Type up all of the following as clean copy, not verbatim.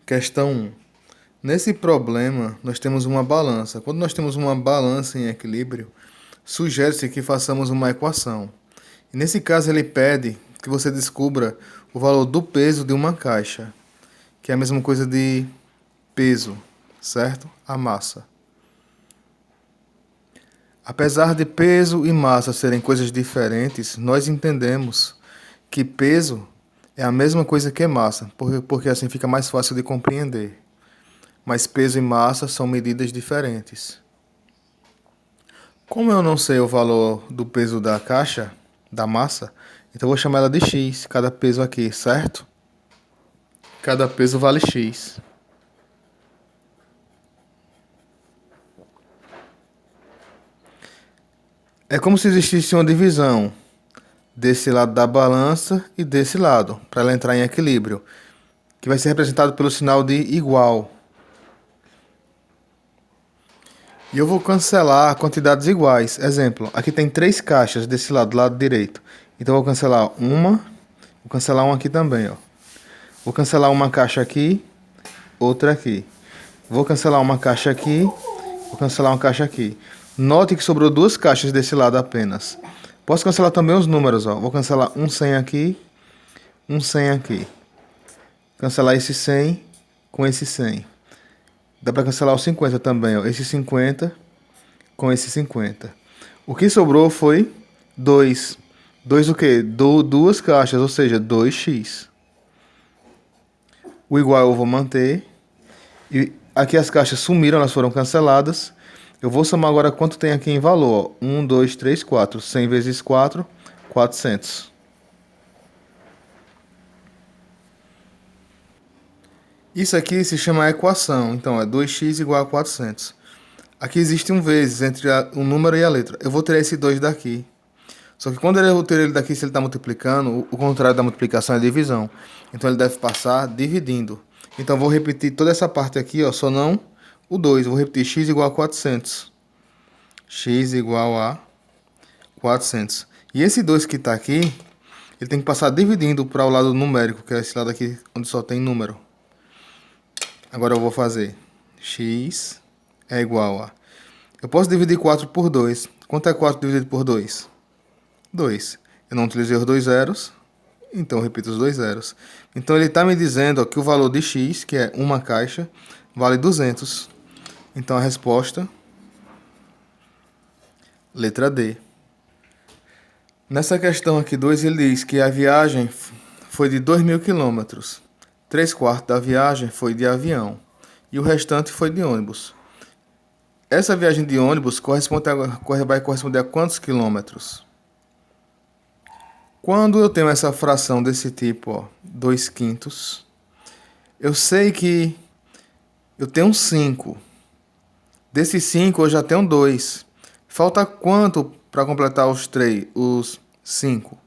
Questão 1. Nesse problema, nós temos uma balança. Quando nós temos uma balança em equilíbrio, sugere-se que façamos uma equação. E nesse caso, ele pede que você descubra o valor do peso de uma caixa, que é a mesma coisa de peso, certo? A massa. Apesar de peso e massa serem coisas diferentes, nós entendemos que peso é a mesma coisa que massa, porque assim fica mais fácil de compreender. Mas peso e massa são medidas diferentes. Como eu não sei o valor do peso da caixa, da massa, então eu vou chamar ela de X, cada peso aqui, certo? Cada peso vale X. É como se existisse uma divisão desse lado da balança e desse lado, para ela entrar em equilíbrio, que vai ser representado pelo sinal de igual. E eu vou cancelar quantidades iguais. Exemplo, aqui tem 3 caixas desse lado, do lado direito. Então eu vou cancelar uma, vou cancelar uma aqui também, ó. Vou cancelar uma caixa aqui, outra aqui. Vou cancelar uma caixa aqui, vou cancelar uma caixa aqui. Note que sobrou 2 caixas desse lado apenas. Posso cancelar também os números, ó. Vou cancelar um 100 aqui, um 100 aqui. Cancelar esse 100 com esse 100. Dá para cancelar os 50 também, ó. Esse 50 com esse 50. O que sobrou foi 2. 2 o quê? 2 caixas, ou seja, 2x. O igual eu vou manter. E aqui as caixas sumiram, elas foram canceladas. Eu vou somar agora quanto tem aqui em valor. 1, 2, 3, 4. 100 vezes 4, 400. Isso aqui se chama equação. Então é 2x igual a 400. Aqui existe um vezes entre o número e a letra. Eu vou tirar esse 2 daqui. Só que quando eu tirar ele daqui, se ele está multiplicando, o contrário da multiplicação é divisão. Então ele deve passar dividindo. Então eu vou repetir toda essa parte aqui, ó, só não o 2. Eu vou repetir x igual a 400. X igual a 400. E esse 2 que está aqui, ele tem que passar dividindo para o lado numérico, que é esse lado aqui onde só tem número. Agora eu vou fazer x é igual a... Eu posso dividir 4 por 2. Quanto é 4 dividido por 2? 2. Eu não utilizei os 2 zeros, então eu repito os 2 zeros. Então ele está me dizendo ó, que o valor de x, que é uma caixa, vale 200. Então a resposta, letra D. Nessa questão aqui 2, ele diz que a viagem foi de 2.000 quilômetros. 3/4 da viagem foi de avião e o restante foi de ônibus. Essa viagem de ônibus vai corresponder a quantos quilômetros? Quando eu tenho essa fração desse tipo, ó, 2/5, eu sei que eu tenho 5. Desses 5 eu já tenho 2. Falta quanto para completar os 5?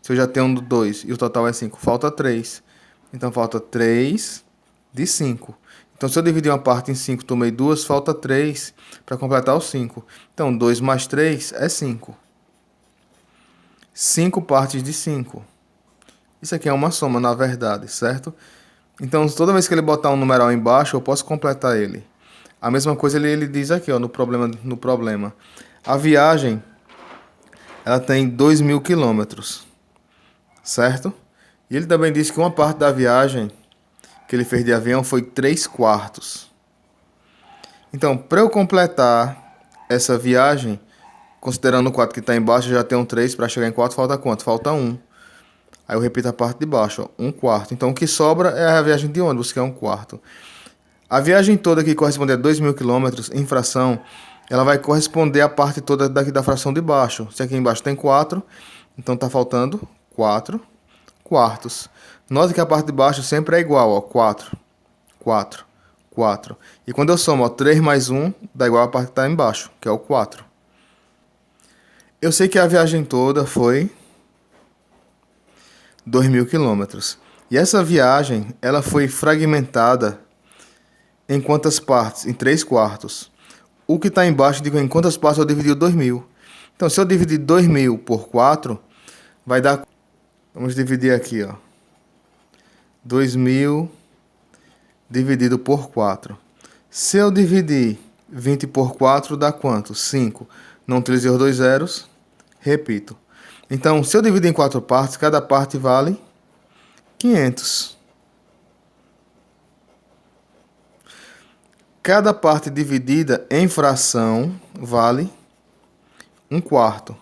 Se eu já tenho 2 e o total é 5, falta 3. Então falta 3 de 5. Então se eu dividir uma parte em 5, tomei 2, falta 3 para completar os 5. Então 2 mais 3 é 5. 5 partes de 5. Isso aqui é uma soma, na verdade, certo? Então, toda vez que ele botar um numeral embaixo, eu posso completar ele. A mesma coisa ele diz aqui, ó, no problema. A viagem, ela tem 2.000 quilômetros, certo? E ele também diz que uma parte da viagem que ele fez de avião foi 3/4. Então, para eu completar essa viagem, considerando o 4 que está embaixo, eu já tenho 3. Para chegar em 4, falta quanto? Falta 1. Aí eu repito a parte de baixo, ó, 1/4. Então o que sobra é a viagem de ônibus, que é 1/4. A viagem toda que corresponde a 2.000 quilômetros em fração, ela vai corresponder à parte toda daqui da fração de baixo. Se aqui embaixo tem 4, então está faltando 4/4. Note que a parte de baixo sempre é igual, ó, 4, 4, 4. E quando eu somo, ó, 3 mais 1, dá igual a parte que está embaixo, que é o 4. Eu sei que a viagem toda foi 2.000 quilômetros. E essa viagem, ela foi fragmentada em quantas partes? Em 3/4. O que está embaixo, digo, em quantas partes eu dividi o 2.000. Então, se eu dividir 2.000 por 4, vai dar... Vamos dividir aqui, ó. 2.000 dividido por 4. Se eu dividir 20 por 4, dá quanto? 5. Não utilizei os dois zeros. Repito. Então, se eu dividir em 4 partes, cada parte vale 500. Cada parte dividida em fração vale 1/4.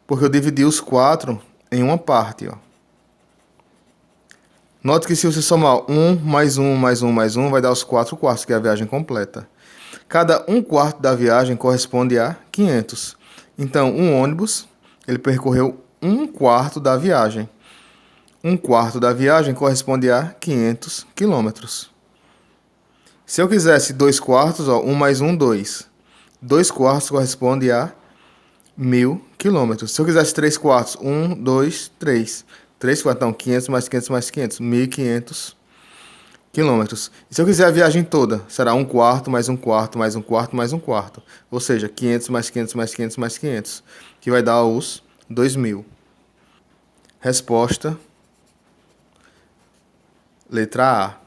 Porque eu dividi os 4 em uma parte, ó. Note que se você somar 1 mais 1 mais 1 mais 1, vai dar os 4/4, que é a viagem completa. Cada 1/4 da viagem corresponde a 500. Então, um ônibus, ele percorreu 1/4 da viagem. 1/4 da viagem corresponde a 500 quilômetros. Se eu quisesse 2/4, ó, 1 mais 1, 2. 2/4 corresponde a 1000 quilômetros. Se eu quisesse 3/4, 1, 2, 3. 3/4, então 500 mais 500 mais 500, 1500 quilômetros. E se eu quiser a viagem toda, será 1/4 mais 1/4 mais 1/4 mais 1/4. Ou seja, 500 mais 500 mais 500 mais 500, que vai dar os 2000. Resposta, letra A.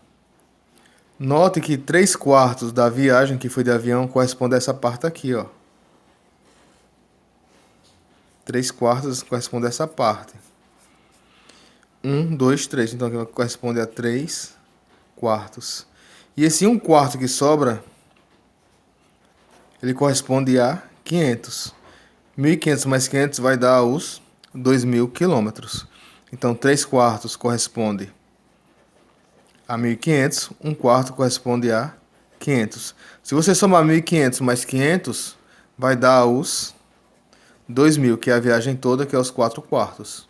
Note que 3/4 da viagem que foi de avião corresponde a essa parte aqui, ó. 3/4 corresponde a essa parte. 1, 2, 3. Então aqui corresponde a 3/4. E esse 1/4 que sobra, ele corresponde a 500. 1500 mais 500 vai dar os 2000 quilômetros. Então 3/4 corresponde a 1500, 1/4 corresponde a 500. Se você somar 1500 mais 500, vai dar os 2000, que é a viagem toda, que é os 4/4.